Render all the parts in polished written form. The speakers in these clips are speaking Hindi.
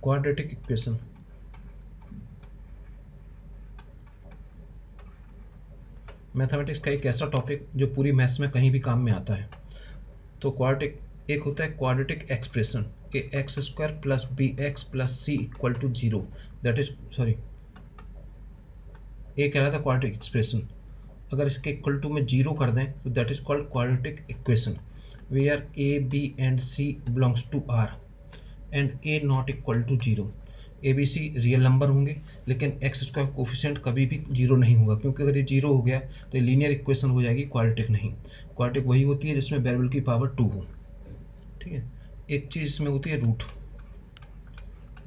क्वाड्रेटिक इक्वेशन, मैथमेटिक्स का एक ऐसा टॉपिक जो पूरी मैथ्स में कहीं भी काम में आता है। तो क्वाड्रेटिक, एक होता है क्वाड्रेटिक एक्सप्रेशन कि x square plus b x plus c equal to zero, that is sorry, ये कह रहा था क्वाड्रेटिक एक्सप्रेशन। अगर इसके इक्वल टू में जीरो कर दें तो that is called quadratic equation, where a b and c belongs to R and a not equal to zero. A b c real number होंगे लेकिन एक्स स्क्वायर कोफिशिएंट कभी भी जीरो नहीं होगा, क्योंकि अगर ये जीरो हो गया तो ये लीनियर इक्वेशन हो जाएगी, क्वाड्रेटिक नहीं। क्वाड्रेटिक वही होती है जिसमें वेरिएबल की पावर 2 हो। ठीक है, एक चीज़ इसमें होती है रूट,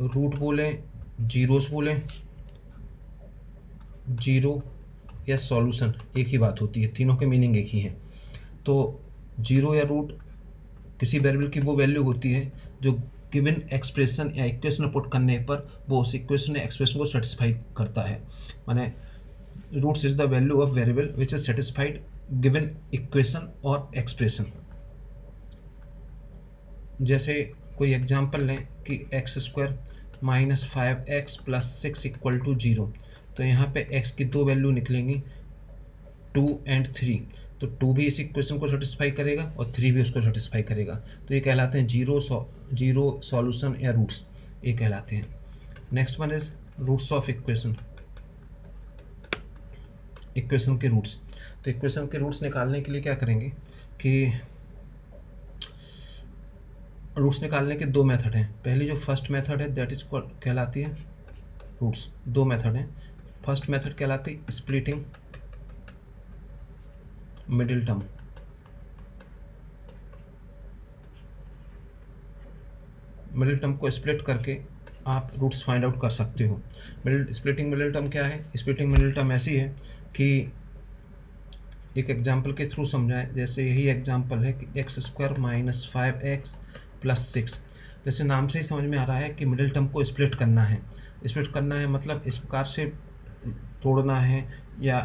रूट बोलें, जीरोस बोलें, जीरो या सॉल्यूशन एक ही बात होती है, तीनों के मीनिंग एक ही है। तो जीरो या रूट किसी वेरिएबल की वो वैल्यू होती है जो गिवन एक्सप्रेशन या इक्वेशन में पुट करने पर वो उस इक्वेशन या एक्सप्रेशन को सेटिस्फाई करता है। माने roots is the value of variable which is satisfied given equation और एक्सप्रेशन। जैसे कोई एग्जांपल लें कि x square minus 5x plus 6 equal to zero, तो यहाँ पे x की दो वैल्यू निकलेंगी 2 एंड 3, तो 2 भी इस इक्वेशन को सेटिस्फाई करेगा और 3 भी उसको सेटिस्फाई करेगा, तो ये कहलाते हैं जीरो सॉल्यूशन या रूट्स, ये कहलाते हैं। Next one is roots of equation, equation के रूट्स। तो इक्वेशन के रूट्स निकालने के लिए क्या करेंगे कि रूट्स निकालने के दो मेथड हैं। पहली जो फर्स्ट मेथड है दैट इज कहलाती है रूट्स, दो मेथड हैं। फर्स्ट मेथड कहलाती है splitting middle term, middle term को स्प्लिट करके आप रूट्स फाइंड आउट कर सकते हो। स्प्लिटिंग मिडिल टर्म क्या है? स्प्लिटिंग मिडिल टर्म ऐसी है कि एक एग्जाम्पल के थ्रू समझाएं। जैसे यही एग्जाम्पल है कि x square minus 5x plus 6, जैसे नाम से ही समझ में आ रहा है कि मिडिल टर्म को स्प्लिट करना है। स्प्लिट करना है मतलब इस प्रकार से तोड़ना है या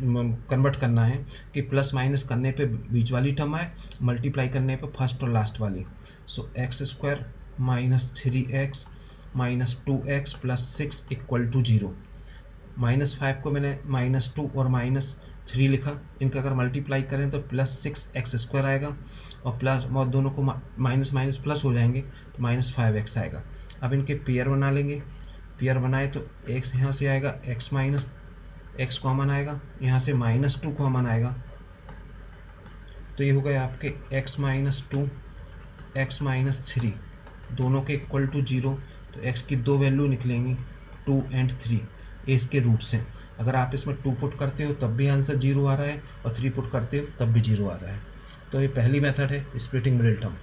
कन्वर्ट करना है कि प्लस माइनस करने पे बीच वाली टर्म आए, मल्टीप्लाई करने पे फर्स्ट और लास्ट वाली। So x square minus 3x minus 2x plus 6 equal to zero. Minus 5 को मैंने माइनस 2 और माइनस 3 लिखा, इनका अगर मल्टीप्लाई करें तो प्लस 6x स्क्वायर आएगा और प्लस और दोनों को माइनस माइनस प्लस हो जाएंगे तो माइनस 5x आएगा। अब इनके पेयर बना लेंगे, पेयर बनाए तो x यहाँ से आएगा, x माइनस x कॉमन आएगा, यहाँ से माइनस 2 कॉमन आएगा, तो ये हो गए आपके x माइनस 2 x माइनस 3 दोनों के इक्वल टू जीरो। तो x की दो वैल्यू निकलेंगी 2 एंड 3, ये इसके रूट्स हैं। अगर आप इसमें 2 पुट करते हो तब भी आंसर जीरो आ रहा है और 3 पुट करते हो तब भी जीरो आ रहा है। तो ये पहली मेथड है स्प्लिटिंग मिडिल टर्म।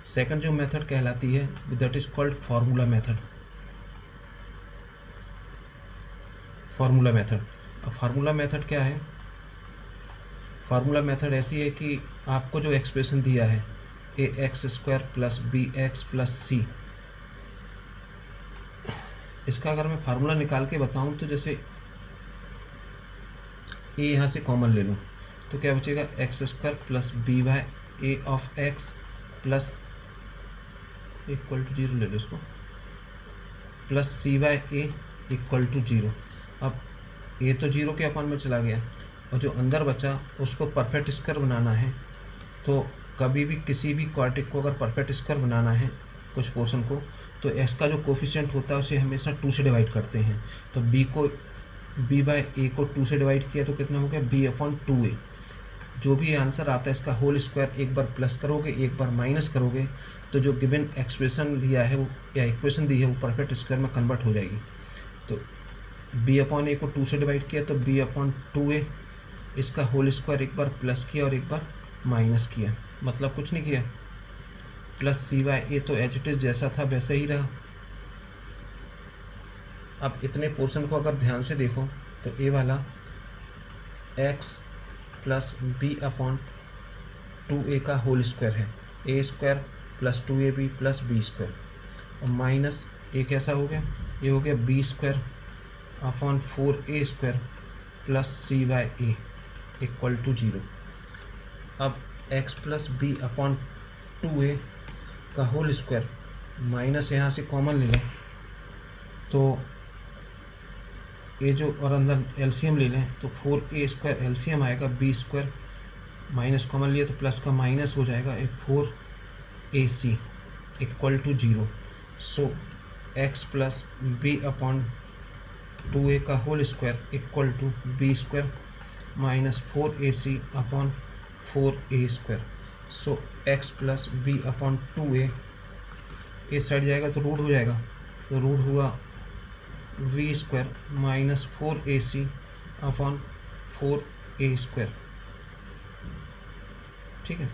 सेकंड जो मेथड कहलाती है that is called formula method. Formula method, अब फार्मूला मेथड क्या है? फार्मूला मेथड ऐसी है कि आपको जो एक्सप्रेशन दिया है a x square plus b x plus c, इसका अगर मैं फार्मूला निकाल के बताऊं तो जैसे ए यहाँ से कॉमन ले लूँ तो क्या बचेगा, x square plus b by a of x plus equal to zero ले लो इसको, plus c by a equal to zero. अब ए तो जीरो के अपन में चला गया और जो अंदर बचा उसको परफेक्ट स्क्वायर बनाना है। तो कभी भी किसी भी क्वाड्रेटिक को अगर परफेक्ट स्क्वायर बनाना है कुछ पोर्शन को, तो एक्स का जो कोफिशिएंट होता है उसे हमेशा 2 से डिवाइड करते हैं। तो बी बाय ए को 2 से डिवाइड किया तो कितना हो गया, बी अपॉन 2a। जो भी आंसर आता है इसका होल स्क्वायर एक बार प्लस करोगे एक बार माइनस करोगे तो जो गिवन एक्सप्रेशन दिया है वो या इक्वेशन दी है वो परफेक्ट स्क्वायर में कन्वर्ट हो जाएगी। तो बी अपॉन ए को 2 से डिवाइड किया तो बी अपॉन 2a, इसका होल स्क्वायर एक बार प्लस किया और एक बार माइनस किया, मतलब कुछ नहीं किया, प्लस सी बाय ए तो एच इट इज जैसा था वैसे ही रहा। अब इतने पोर्शन को अगर ध्यान से देखो तो ए वाला x plus b upon 2a का होल स्क्वायर है, a square plus 2ab plus b square, और माइनस ए कैसा हो गया, ये हो गया b square upon 4a square plus c by a equal to zero. अब x plus b upon 2a का होल स्क्वायर माइनस यहाँ से कॉमन ले लें तो ए जो और अंदर एलसीएम ले लें तो 4a² एलसीएम आएगा, b² माइनस कॉमन लिए तो प्लस का माइनस हो जाएगा, 4ac equal to 0। So x plus b upon 2a का whole square equal to b² minus 4ac upon 4a²। So x plus b upon 2a, इस साइड जाएगा तो रूट हो जाएगा, तो रूट हुआ v² minus 4ac upon 4a²। ठीक है,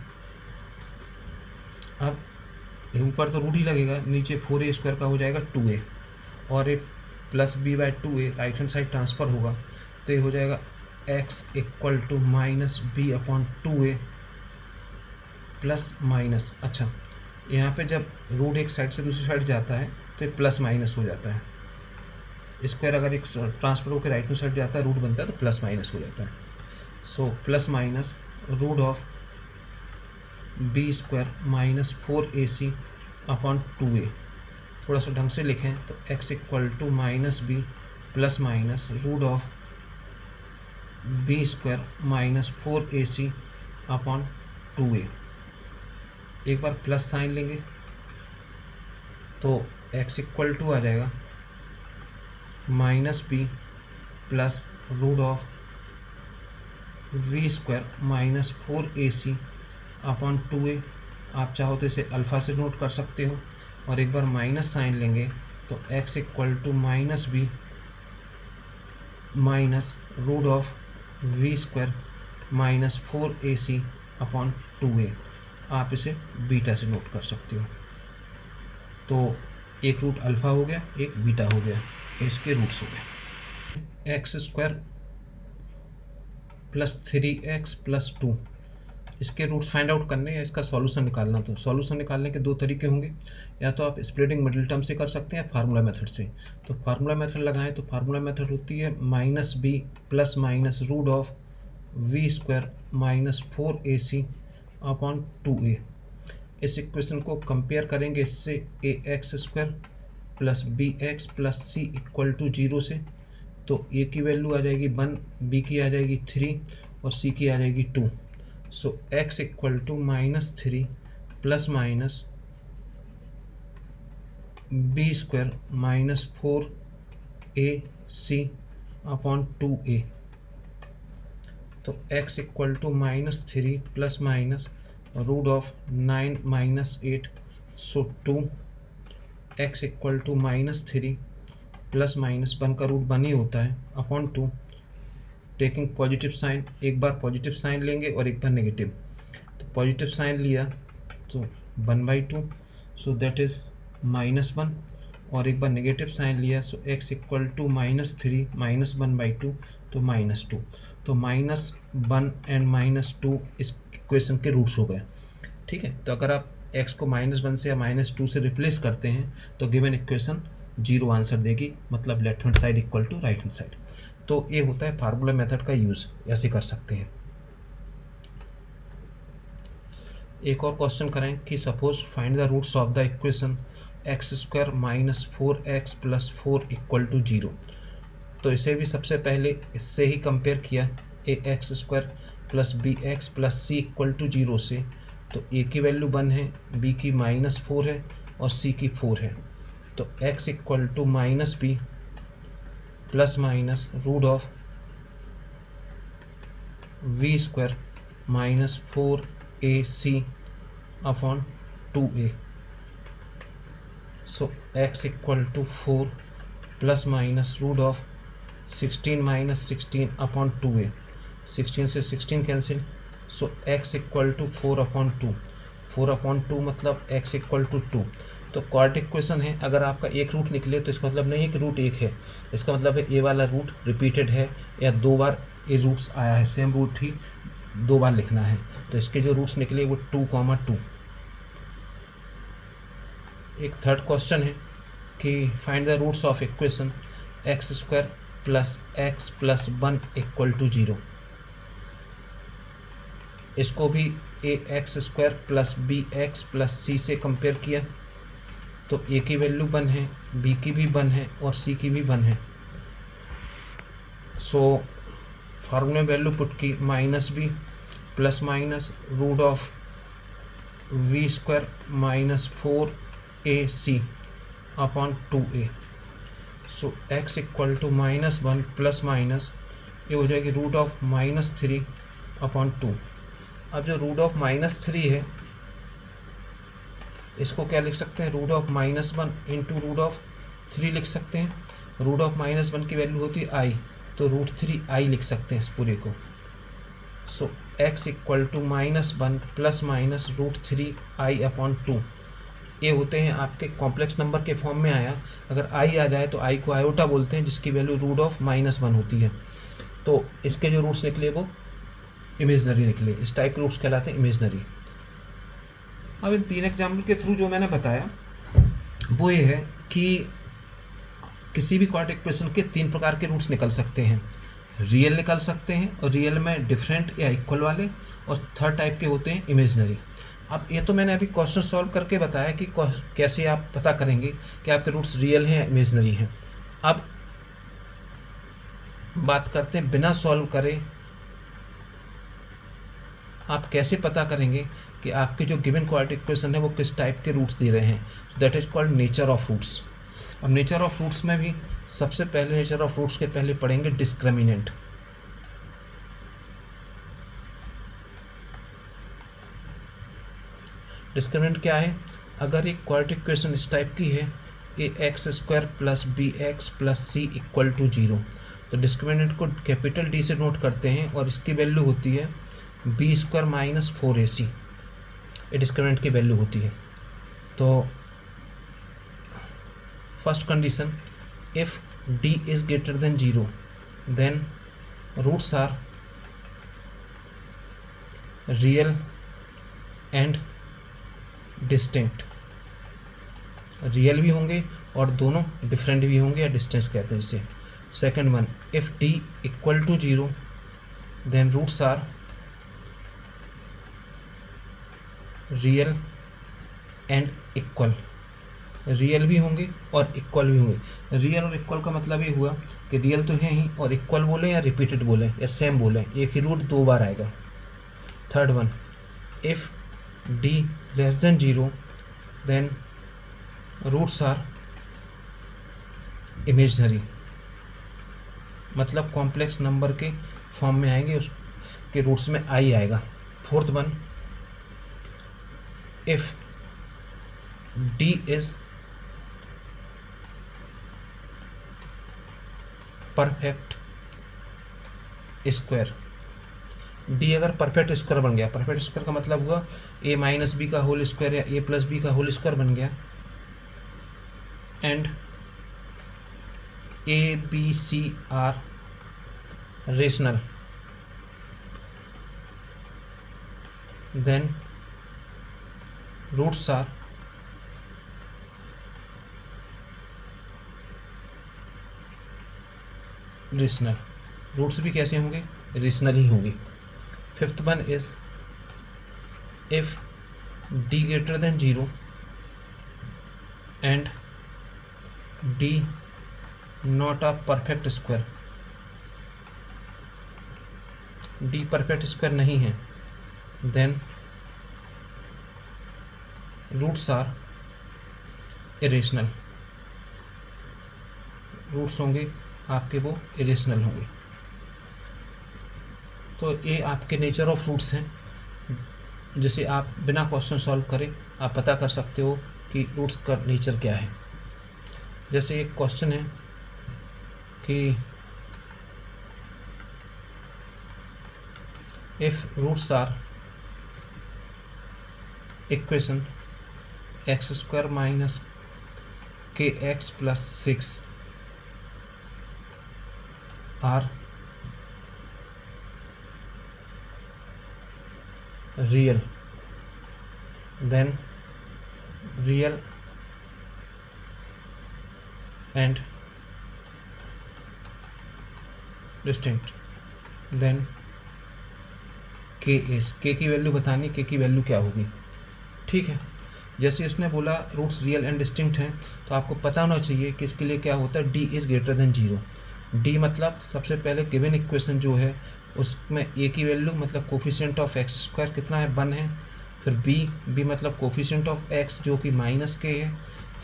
अब ऊपर तो रूट ही लगेगा, नीचे 4a² का हो जाएगा 2a और एक plus b by 2a right hand side transfer होगा तो ये हो जाएगा x equal to minus b upon 2a plus minus. अच्छा, यहाँ पे जब रूट एक साइड से दूसरी साइड जाता है तो ये प्लस माइनस हो जाता है, स्क्वायर अगर एक ट्रांसफर होकर राइट हैंड साइड जाता है रूट बनता है तो प्लस माइनस हो जाता है। So plus minus root of b² minus 4ac upon 2a, थोड़ा सा ढंग से लिखें तो x equal to minus b plus minus root of b² minus 4ac upon 2a। एक बार प्लस साइन लेंगे तो x इक्वल टू आ जाएगा minus b plus root of v² minus 4ac upon 2a। आप चाहो तो इसे अल्फ़ा से नोट कर सकते हो और एक बार माइनस साइन लेंगे तो x equal to minus b minus root of v² minus 4ac upon 2a। आप इसे बीटा से नोट कर सकते हो। तो एक रूट अल्फ़ा हो गया, एक बीटा हो गया, इसके रूट्स हो गए। x² प्लस 3x प्लस 2, इसके रूट्स फाइंड आउट करने या इसका सॉल्यूशन निकालना। तो सॉल्यूशन निकालने के दो तरीके होंगे, या तो आप स्प्लिटिंग मिडिल टर्म से कर सकते हैं फार्मूला मेथड से। तो फार्मूला मेथड लगाएं तो फार्मूला मेथड होती है minus b plus minus root of v² minus 4ac upon 2a। इस इक्वेशन को कंपेयर करेंगे इससे ax² plus bx plus c equal to 0 से, तो a की वैल्यू आ जाएगी 1, b की आ जाएगी 3 और c की आ जाएगी 2। So x equal to minus 3 plus minus b² minus 4ac upon 2a। तो x equal to minus 3 plus minus root of 9 minus 8, so 2 x equal to minus 3 plus minus 1 का रूट 1 ही होता है अपॉन 2, टेकिंग पॉजिटिव साइन। एक बार पॉजिटिव साइन लेंगे और एक बार नेगेटिव, तो पॉजिटिव साइन लिया तो 1/2, सो दैट इज़ -1, और एक बार नेगेटिव साइन लिया so x equal to minus 3 minus 1/2 तो -2। तो -1 एंड -2 इस इक्वेशन के रूट्स हो गए। ठीक है, तो अगर आप x को -1 से या -2 से रिप्लेस करते हैं तो गिवन इक्वेशन 0 आंसर देगी, मतलब left hand side equal to right hand side. तो ये होता है फार्मूला मेथड का यूज़, ऐसे कर सकते हैं। एक और क्वेश्चन करें कि suppose find the roots of the equation x² minus 4x plus 4 equal to 0। तो इसे भी सबसे पहले इससे ही कंपेयर किया, ax² plus bx plus c equal to 0 से। तो a की वैल्यू 1 है, b की -4 है और c की 4 है। तो x equal to minus b plus minus root of v² minus 4ac upon 2a। So x equal to 4 plus minus root of 16 minus 16 upon 2a। 16 से 16 cancel, so x equal to 4 upon 2। 4 upon 2 मतलब x इक्वल टू 2। तो क्वाड्रेटिक इक्वेशन है, अगर आपका एक रूट निकले तो इसका मतलब नहीं है कि रूट एक है, इसका मतलब है ए वाला रूट रिपीटेड है या 2 बार ए रूट्स आया है, सेम रूट ही 2 बार लिखना है। तो इसके जो रूट्स निकले वो 2, 2। एक थर्ड क्वेश्चन है कि find the roots of equation x² plus x plus 1 equal to 0। इसको भी ax² plus bx plus c से कंपेयर किया, तो तो ए की वैल्यू 1 है, बी की भी 1 है और सी की भी 1 है। सो फार्मूले में वैल्यू पुट की minus b plus minus root of v square minus 4ac upon 2a। So x equal to -1 plus minus ये हो जाएगी रूट ऑफ -3 अपॉन 2। अब जो रूट ऑफ -3 है इसको क्या लिख सकते हैं, root of -1 into root of 3 लिख सकते हैं। रूट ऑफ -1 की वैल्यू होती है i, तो √3i लिख सकते हैं इस पूरे को। So x equal to -1 plus minus √3i upon 2। ये होते हैं आपके कॉम्प्लेक्स नंबर के फॉर्म में आया। अगर i आ जाए तो i को आयोटा बोलते हैं, जिसकी वैल्यू रूट ऑफ -1 होती है। तो इसके जो रूट्स निकले वो इमेजनरी निकले, इस टाइप के रूट्स कहलाते हैं इमेजनरी। अब इन 3 एग्जाम्पल के थ्रू जो मैंने बताया वो ये है कि किसी भी क्वाड्रेटिक इक्वेशन के 3 प्रकार के रूट्स निकल सकते हैं। रियल निकल सकते हैं और रियल में डिफरेंट या इक्वल वाले, और थर्ड टाइप के होते हैं इमेजनरी। अब ये तो मैंने अभी क्वेश्चन सॉल्व करके बताया कि कैसे आप पता करेंगे कि आपके रूट्स रियल हैं या इमेजनरी हैं। अब बात करते हैं बिना सॉल्व करे आप कैसे पता करेंगे कि आपके जो गिवन क्वाड्रेटिक इक्वेशन है वो किस टाइप के रूट्स दे रहे हैं। That is called nature of roots. अब नेचर ऑफ रूट्स में भी सबसे पहले नेचर ऑफ रूट्स के पहले पढ़ेंगे डिस्क्रिमिनेंट। डिस्क्रिमिनेंट क्या है, अगर एक क्वाड्रेटिक इक्वेशन इस टाइप की है ax² plus bx plus c equal to 0, तो डिस्क्रिमिनेंट को कैपिटल D से नोट करते हैं और इसकी वैल्यू होती है b² माइनस 4ac। ये डिस्क्रिमिनेंट की वैल्यू होती है। तो first condition, if d is greater than 0 then roots are real and distinct. Real भी होंगे और दोनों डिफरेंट भी होंगे या डिस्टेंस कहते हैं इसे। Second one, if d equal to 0 then roots are real and equal. Real भी होंगे और इक्वल भी होंगे। रियल और इक्वल का मतलब ये हुआ कि रियल तो है ही और इक्वल बोले या रिपीटेड बोले या सेम बोले, एक ही रूट 2 बार आएगा। Third one, if d less than 0 then roots are imaginary, मतलब कॉम्प्लेक्स नंबर के फॉर्म में आएंगे, उसके रूट्स में i आएगा। Fourth one, if d is perfect square. d अगर परफेक्ट स्क्वायर बन गया, परफेक्ट स्क्वायर का मतलब हुआ a माइनस बी का होल स्क्वायर या a प्लस बी का होल स्क्वायर बन गया, and a b c are rational, then roots are rational. Roots भी कैसे होंगे, रेशनल ही होंगे। Fifth one is if d greater than 0 and d not a perfect square. d perfect square नहीं है then roots are irrational. Roots होंगे आपके वो इरेशनल होंगे। तो ये आपके नेचर ऑफ रूट्स हैं, जिसे आप बिना क्वेश्चन सॉल्व करें आप पता कर सकते हो कि रूट्स का नेचर क्या है। जैसे एक क्वेश्चन है कि if roots are equation x² minus kx plus 6 are real, then real and distinct, then k की वैल्यू बतानी, k की वैल्यू क्या होगी। ठीक है, जैसे उसने बोला रूट्स रियल एंड डिस्टिंक्ट हैं, तो आपको पता होना चाहिए कि इसके लिए क्या होता है, D is greater than 0। D मतलब सबसे पहले गिवन इक्वेशन जो है उसमें ए की वैल्यू मतलब कोफिशिएंट ऑफ एक्स स्क्वायर कितना है, 1 है। फिर बी मतलब कोफिशिएंट ऑफ एक्स जो कि -k है।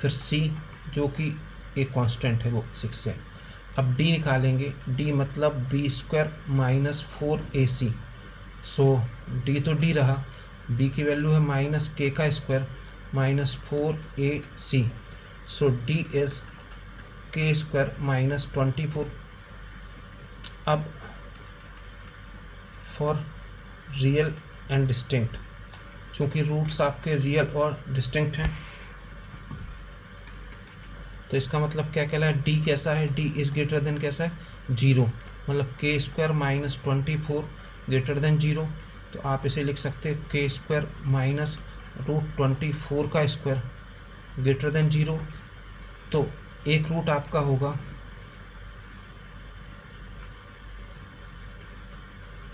फिर सी जो कि एक कांस्टेंट है वो 6 है। अब डी निकालेंगे, डी मतलब b² - 4ac। सो डी तो डी रहा, बी की वैल्यू है -k² - 4ac। So D is k² - 24। अब फॉर रियल एंड डिस्टिंक्ट, चूँकि रूट्स आपके रियल और डिस्टिंक्ट हैं, तो इसका मतलब क्या कहला है, डी कैसा है, डी इज़ ग्रेटर देन कैसा है, 0। मतलब k² - 24 ग्रेटर देन 0। तो आप इसे लिख सकते हैं k² - √24 का स्क्वायर ग्रेटर देन 0। तो एक रूट आपका होगा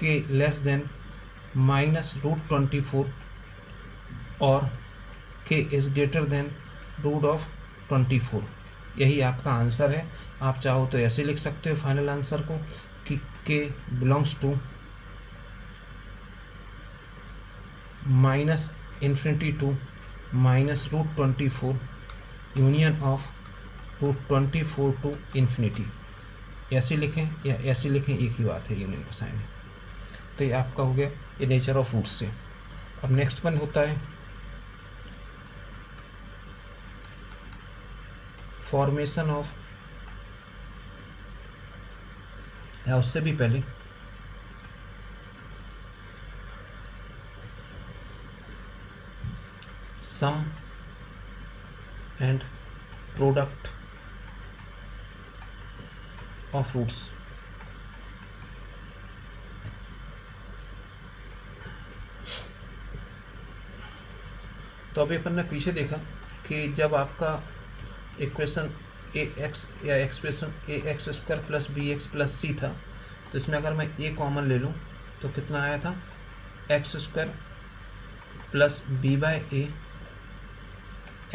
k लेस देन -√24 और k इज़ ग्रेटर देन √24। यही आपका आंसर है। आप चाहो तो ऐसे लिख सकते हो फाइनल आंसर को कि k belongs to -∞ to -√24 union of √24 to infinity. ऐसे लिखें या ऐसे लिखें, एक ही बात है, यूनियन का साइन है। तो ये आपका हो गया ये नेचर ऑफ रूट्स से। अब नेक्स्ट वन होता है फॉर्मेशन ऑफ, या उससे भी पहले सम एंड प्रोडक्ट ऑफ रूट्स। तो अभी अपन ने पीछे देखा कि जब आपका इक्वेशन ax या एक्सप्रेशन ax² + bx + c था, तो इसमें अगर मैं a कॉमन ले लूँ तो कितना आया था, x² + b/a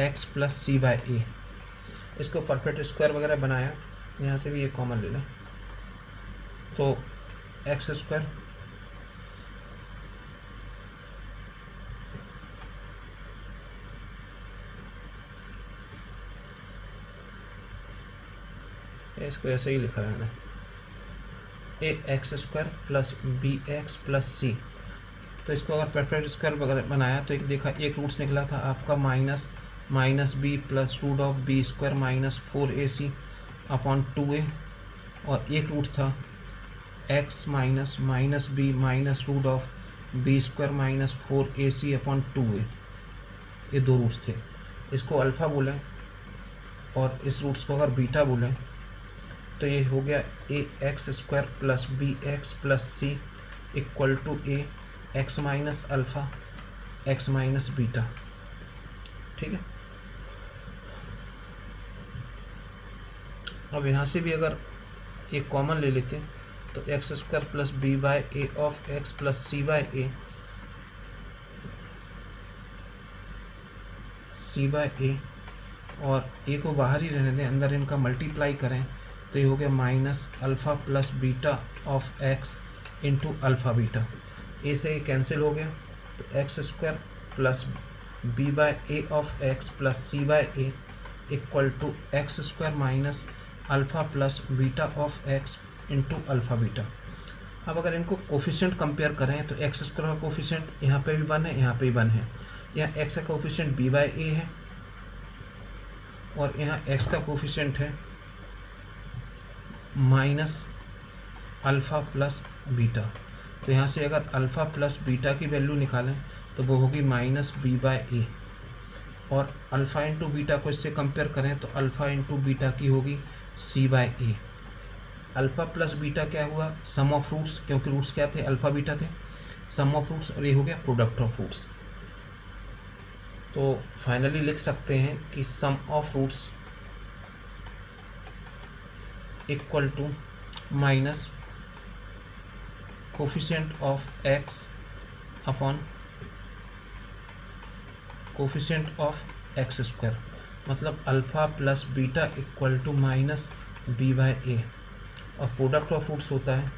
x + c/a। इसको परफेक्ट स्क्वायर वगैरह बनाया, यहाँ से भी ये कॉमन ले लें तो x² इसको ऐसे ही लिखा रहना है ax² + bx + c। तो इसको अगर परफेक्ट स्क्वायर वगैरह बनाया तो एक देखा, एक रूट्स निकला था आपका -b + √b² - 4ac/2a, और एक रूट था x - -b -√b² - 4ac/2a। ये दो रूट्स थे, इसको अल्फ़ा बोलें और इस रूट्स को अगर बीटा बोलें तो ये हो गया ax² + bx + c = a x - alpha x - beta. ठीक है। अब यहाँ से भी अगर एक कॉमन ले लेते हैं तो x² + b/a of x + c/a और a को बाहर ही रहने दें, अंदर इनका मल्टीप्लाई करें तो ये हो गया -α + beta of x × alpha beta. A से कैंसिल हो गया तो x² + b/a of x + c/a = x² - alpha + beta of x × alpha beta. अब अगर इनको कोफिशिएंट कंपेयर करें तो x² का कोफिशिएंट यहाँ पे भी 1 है, यहाँ पे भी 1 है। यहाँ x का कोफिशिएंट b/a है और यहाँ x का कोफिशिएंट है -α + बीटा। तो यहाँ से अगर अल्फ़ा प्लस बीटा की वैल्यू निकालें तो वो होगी -b/a, और अल्फ़ा इंटू बीटा को इससे कंपेयर करें तो अल्फ़ा इंटू बीटा की होगी c/a। अल्फ़ा प्लस बीटा क्या हुआ, सम ऑफ रूट्स, क्योंकि रूट्स क्या थे, अल्फ़ा बीटा थे, सम ऑफ रूट्स, और ये हो गया प्रोडक्ट ऑफ रूट्स। तो फाइनली लिख सकते हैं कि sum of roots equal to minus coefficient of x upon coefficient of x square, मतलब alpha plus beta equal to minus b by a, और प्रोडक्ट ऑफ रूट्स होता है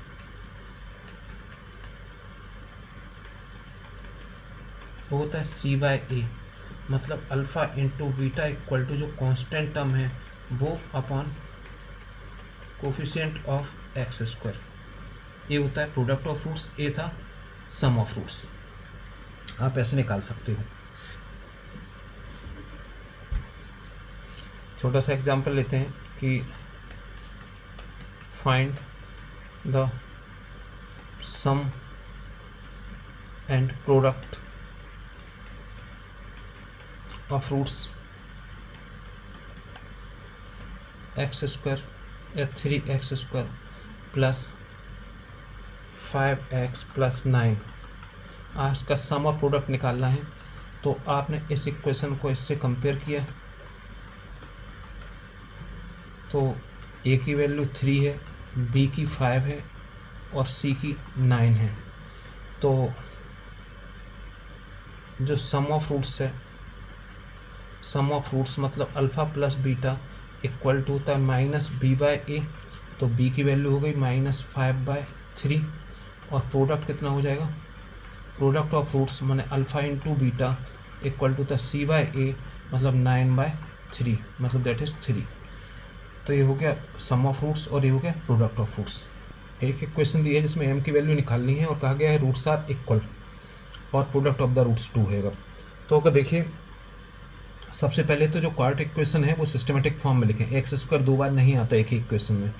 वो होता है सी बाय ए, मतलब alpha into beta equal to जो कांस्टेंट टर्म है वो upon coefficient of x square. ए होता है प्रोडक्ट ऑफ रूट्स, ए था सम ऑफ रूट्स। आप ऐसे निकाल सकते हो। छोटा सा एग्जांपल लेते हैं कि find the sum and product of roots x square या 3x square plus 5x plus 9। आज का सम और प्रोडक्ट निकालना है, तो आपने इस इक्वेशन को इससे कंपेयर किया तो a की वैल्यू 3 है, b की 5 है और c की 9 है। तो जो सम ऑफ रूट्स है, सम ऑफ रूट्स मतलब alpha plus beta equal to होता है माइनस बी बाय ए, तो b की वैल्यू हो गई -5/3 और प्रोडक्ट कितना हो जाएगा, प्रोडक्ट ऑफ रूट्स माने alpha into beta equal to था सी बाय ए, मतलब 9/3, मतलब दैट इज़ 3। तो ये हो गया सम ऑफ रूट्स और ये हो गया प्रोडक्ट ऑफ रूट्स। एक इक्वेशन दी है जिसमें m की वैल्यू निकालनी है और कहा गया है रूट्स आर इक्वल और प्रोडक्ट ऑफ द रूट्स 2 है। अगर तो अगर देखिए सबसे पहले तो जो क्वाड्रेटिक इक्वेशन है वो सिस्टमेटिक फॉर्म में लिखें। एक्स स्क्वायर 2 बार नहीं आता एक ही इक्वेशन में,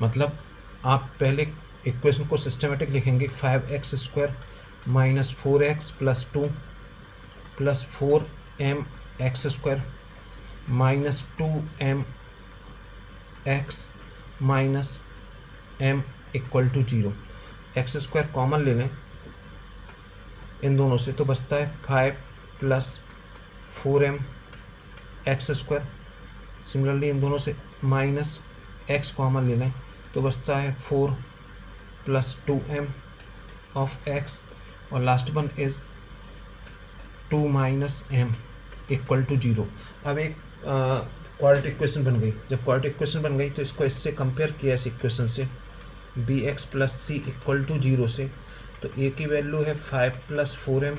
मतलब आप पहले इक्वेशन को सिस्टमेटिक लिखेंगे 5x square minus 4x plus 2 plus 4m x square minus 2m x minus m equal to 0। X square common ले लें इन दोनों से तो बचता है 5 प्लस 4m एक्स स्क्वायर। सिमिलरली इन दोनों से माइनस x कॉमन ले लें तो बचता है 4 प्लस 2m ऑफ x और last one is 2 minus m equal to 0। अब एक क्वाड्रेटिक इक्वेशन बन गई। जब क्वाड्रेटिक इक्वेशन बन गई तो इसको इससे कंपेयर किया इस इक्वेशन से bx plus c equal to 0 से, तो a की वैल्यू है 5 प्लस 4m,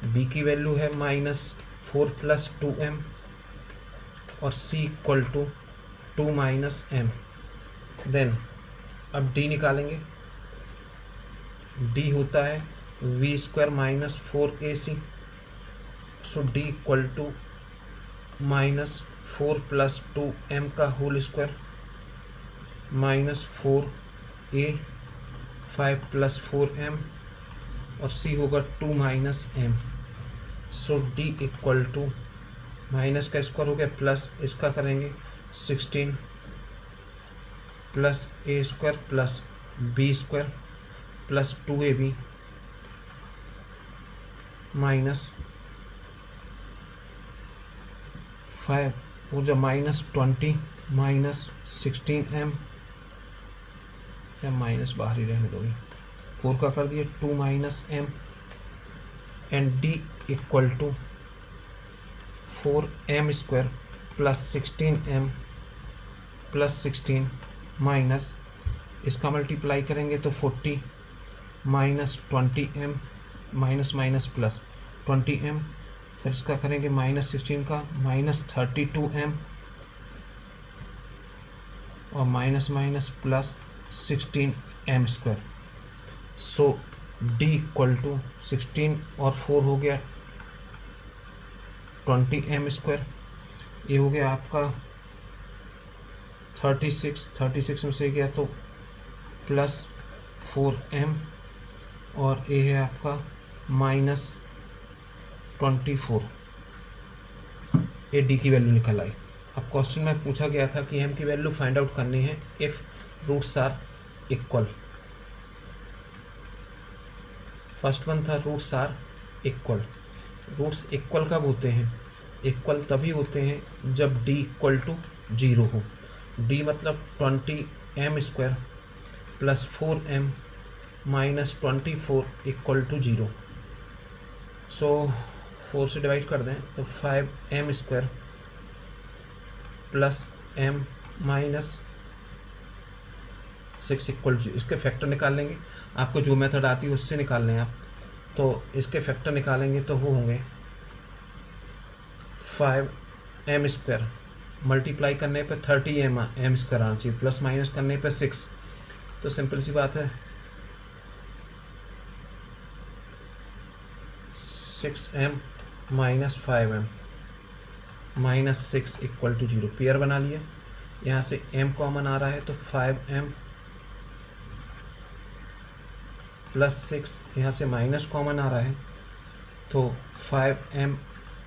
b की वैल्यू है -4 प्लस 2m और c equal to 2 minus m। Then अब d निकालेंगे, d होता है v square minus 4ac, so d equal to -4 plus 2m का होल स्क्वायर माइनस 4a 5 प्लस 4m और c होगा 2 minus m। So d equal to minus का स्क्वायर हो गया प्लस इसका करेंगे 16 plus a square plus b square plus 2ab minus 5 हो जाए माइनस 20 माइनस 16m, या माइनस बाहर ही रहने दोगे, 4 का कर दिया 2 minus m and d equal to 4m square plus 16m plus 16 minus इसका मल्टीप्लाई करेंगे तो 40 minus 20m minus minus plus 20m, फिर इसका करेंगे माइनस 16 का माइनस 32m और minus minus plus 16m square. So d equal to 16 और 4 हो गया 20m स्क्वायर। ये हो गया आपका 36 में से गया तो प्लस 4m और ये है आपका माइनस 24। ये d की वैल्यू निकल आई। अब क्वेश्चन में पूछा गया था कि m की वैल्यू फाइंड आउट करनी है if roots are equal. First one था roots are equal. Roots equal कब होते हैं? इक्वल तभी होते हैं जब d इक्वल टू 0 हो। d मतलब 20m square plus 4m minus 24 equal to 0। So 4 से डिवाइड कर दें तो 5m² plus m minus 6 equal to, इसके फैक्टर निकाल लेंगे। आपको जो मेथड आती है उससे निकाल लें आप। तो इसके फैक्टर निकालेंगे तो वो होंगे 5m² मल्टीप्लाई करने पे 30m आना चाहिए, प्लस माइनस करने पे 6। तो सिंपल सी बात है 6m minus 5m minus 6 equal to 0। Pair बना लिया। यहाँ से m कॉमन आ रहा है तो 5m प्लस 6, यहाँ से माइनस कॉमन आ रहा है तो 5m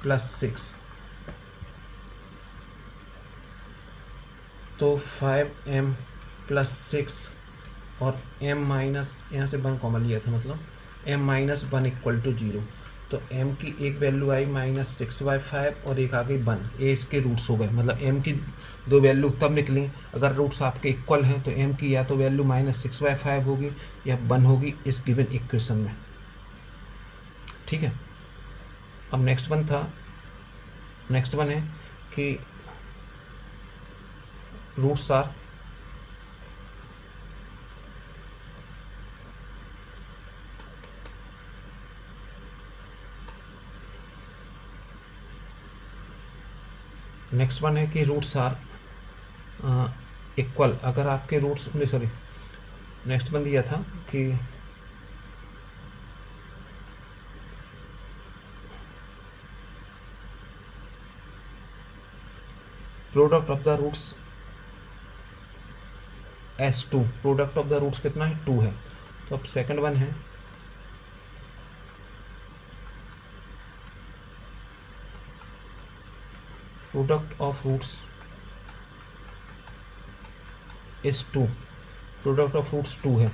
प्लस 6, तो 5m प्लस 6 और m माइनस, यहाँ से 1 कॉमन लिया था, मतलब m माइनस 1 इक्वल टू 0। तो m की एक वैल्यू आई -6/5 और एक आ गई 1। ये इसके रूट्स हो गए, मतलब m की दो वैल्यू तब निकली अगर रूट्स आपके इक्वल हैं। तो m की या तो वैल्यू -6/5 होगी या 1 होगी इस गिवन इक्वेशन में। ठीक है। अब नेक्स्ट वन है कि रूट्स आर नेक्स्ट वन है कि रूट्स आर इक्वल। अगर आपके रूट्स, सॉरी, नेक्स्ट वन दिया था कि product of the roots S2, product of the roots कितना है 2 है। तो अब सेकंड वन है product of roots is 2, product of roots 2 है।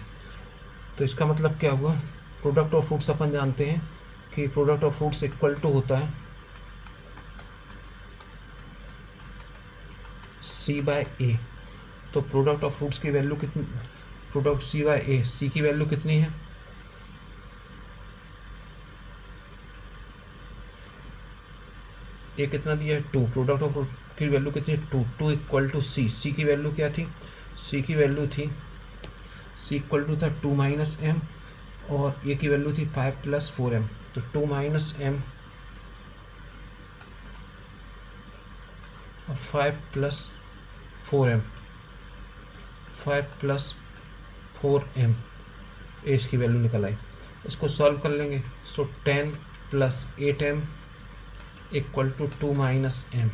तो इसका मतलब क्या हुआ, प्रोडक्ट ऑफ रूट्स अपन जानते हैं कि product of roots equal to होता है C/A। तो प्रोडक्ट ऑफ रूट्स की वैल्यू कितनी, प्रोडक्ट C/A, C की वैल्यू कितनी है, ये कितना दिया है 2। प्रोडक्ट ऑफ रूट की वैल्यू कितनी है 2 इक्वल टू C। C की वैल्यू क्या थी, C की वैल्यू थी, C इक्वल टू था 2 माइनस m और A की वैल्यू थी 5 प्लस 4m। तो 2 माइनस m और 5 प्लस 4m, 5 प्लस 4m, इसकी वैल्यू निकल आई। इसको सॉल्व कर लेंगे। So 10 plus 8m equal to 2 minus m।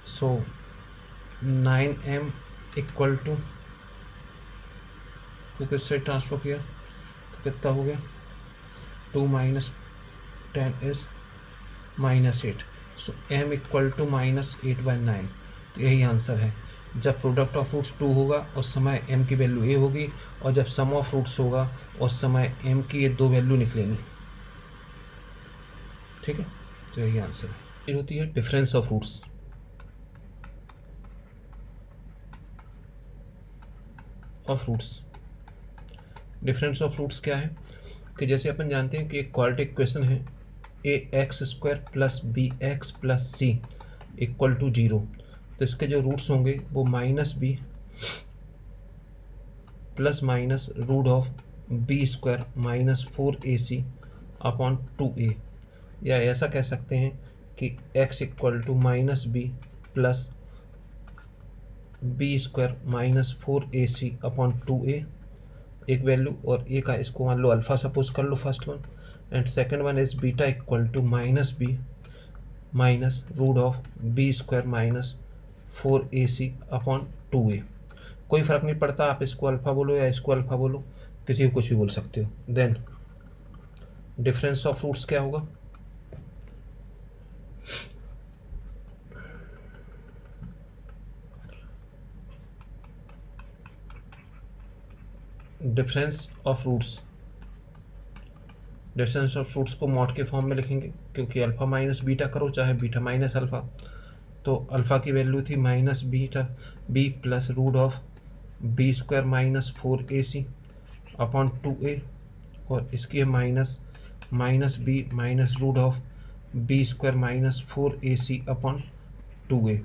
So 9m equal to, तो किससे ट्रांसफर किया तो कितना हो गया 2 minus 10 is -8। So m equal to -8/9। तो यही आंसर है। जब प्रोडक्ट ऑफ रूट्स 2 होगा उस समय m की वैल्यू a होगी, और जब सम ऑफ रूट्स होगा उस समय m की ये दो वैल्यू निकलेंगी। ठीक है, तो यही आंसर है। ये होती है difference of roots. Difference of roots क्या है कि जैसे अपन जानते हैं कि एक क्वाड्रेटिक इक्वेशन है ax² plus bx plus c equal to 0। तो इसके जो रूट्स होंगे वो -b plus minus root of b² minus 4ac upon 2a, या ऐसा कह सकते हैं कि x equal to -b plus b² minus 4ac upon 2a एक वैल्यू, और a का इसको मान लो अल्फ़ा सपोज कर लो first one, and second one is beta equal to -b minus root of b² minus 4ac upon 2a। कोई फ़र्क नहीं पड़ता, आप इसको अल्फ़ा बोलो या इसको अल्फ़ा बोलो, किसी को कुछ भी बोल सकते हो। देन डिफरेंस ऑफ रूट्स क्या होगा, डिफरेंस ऑफ रूट्स को मॉड के फॉर्म में लिखेंगे, क्योंकि अल्फ़ा माइनस बीटा करो चाहे बीटा माइनस अल्फ़ा। तो अल्फ़ा की वैल्यू थी -b plus root of b² minus 4ac upon 2a, और इसकी है -b minus root of B square minus 4ac upon 2a।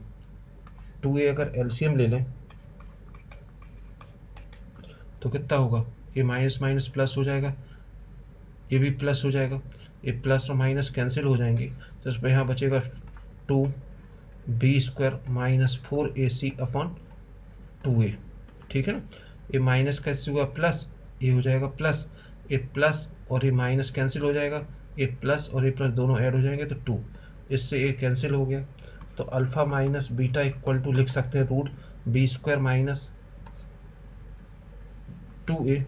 2a अगर एलसीएम ले लें तो कितना होगा, ये माइनस माइनस प्लस हो जाएगा, ये भी प्लस हो जाएगा, ये प्लस और माइनस कैंसिल हो जाएंगे, तो इसमें यहाँ बचेगा 2b square minus 4ac upon 2a। ठीक है ना, ये माइनस कैसे हुआ प्लस, ये हो जाएगा प्लस, ये प्लस और ये माइनस कैंसिल हो जाएगा, ये प्लस और ये प्लस दोनों ऐड हो जाएंगे तो 2, इससे ये कैंसिल हो गया। तो alpha minus beta equal to लिख सकते हैं root B square minus 2a,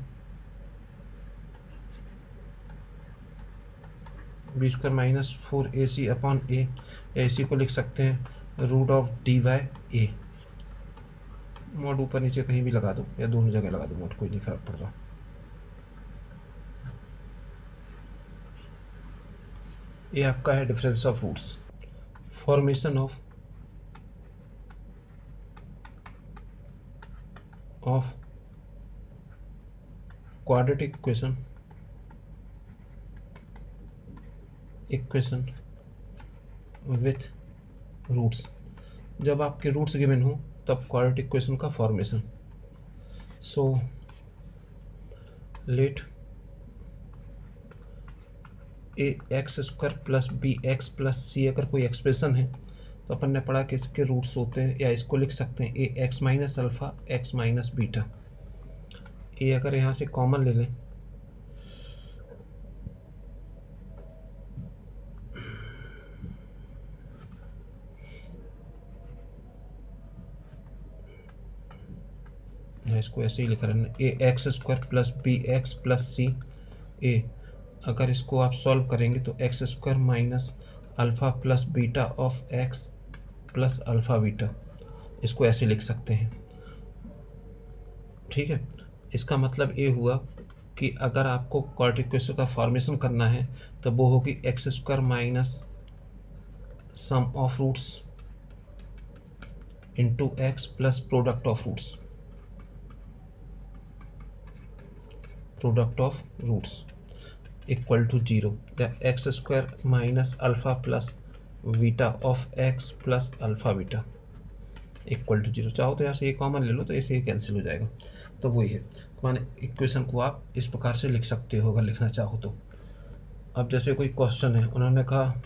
B square minus 4ac upon a, या इसी को लिख सकते हैं root of dy a। Mod ऊपर नीचे कहीं भी लगा दो या दोनों जगह लगा दो मोड, कोई नहीं फर्क पड़ रहा। ये आपका है difference of roots. Formation of quadratic equation with roots. जब आपके रूट्स गिवन हो तब क्वाड्रेटिक इक्वेशन का formation. So let a x square plus b x plus c अगर कोई एक्सप्रेशन है तो अपन ने पढ़ा कि इसके रूट्स होते हैं, या इसको लिख सकते हैं a x minus alpha x minus beta. ए अगर यहाँ से कॉमन ले लें इसको ऐसे ही लिख रहे हैं, a x square plus b x plus c a. अगर इसको आप सॉल्व करेंगे तो x square minus alpha plus beta of x plus alpha beta, इसको ऐसे लिख सकते हैं। ठीक है, इसका मतलब ये हुआ कि अगर आपको क्वाड्रेटिक इक्वेशन का फॉर्मेशन करना है तो वो होगी x square minus sum of roots into x plus product of roots equal to 0, या x square minus alpha plus beta of x plus alpha beta equal to 0। चाहो तो यहाँ से ये कॉमन ले लो तो ऐसे ये कैंसिल हो जाएगा। तो वही है, माने इक्वेशन को आप इस प्रकार से लिख सकते हो अगर लिखना चाहो तो। अब जैसे कोई क्वेश्चन है, उन्होंने कहा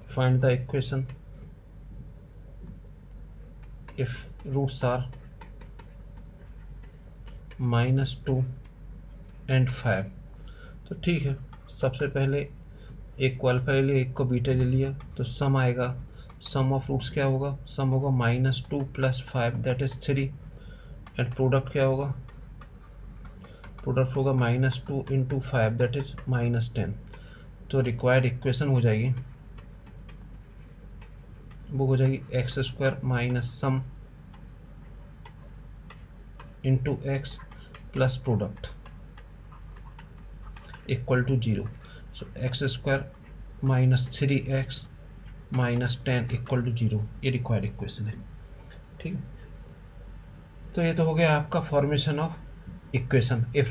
find the equation if roots are -2 and 5। तो ठीक है, सबसे पहले एक को अल्फा ले लिया, एक को बीटा ले लिया, तो सम आएगा, सम ऑफ रूट्स क्या होगा, सम होगा -2 + 5 दैट इज़ 3, एंड प्रोडक्ट क्या होगा, प्रोडक्ट होगा -2 × 5 दैट इज़ -10। तो रिक्वायर्ड इक्वेशन हो जाएगी, वो हो जाएगी x square minus sum into x plus product equal to 0। So x square minus 3x minus 10 equal to 0, ये रिक्वायर्ड इक्वेशन है। ठीक है, तो ये तो हो गया आपका फॉर्मेशन ऑफ इक्वेशन। इफ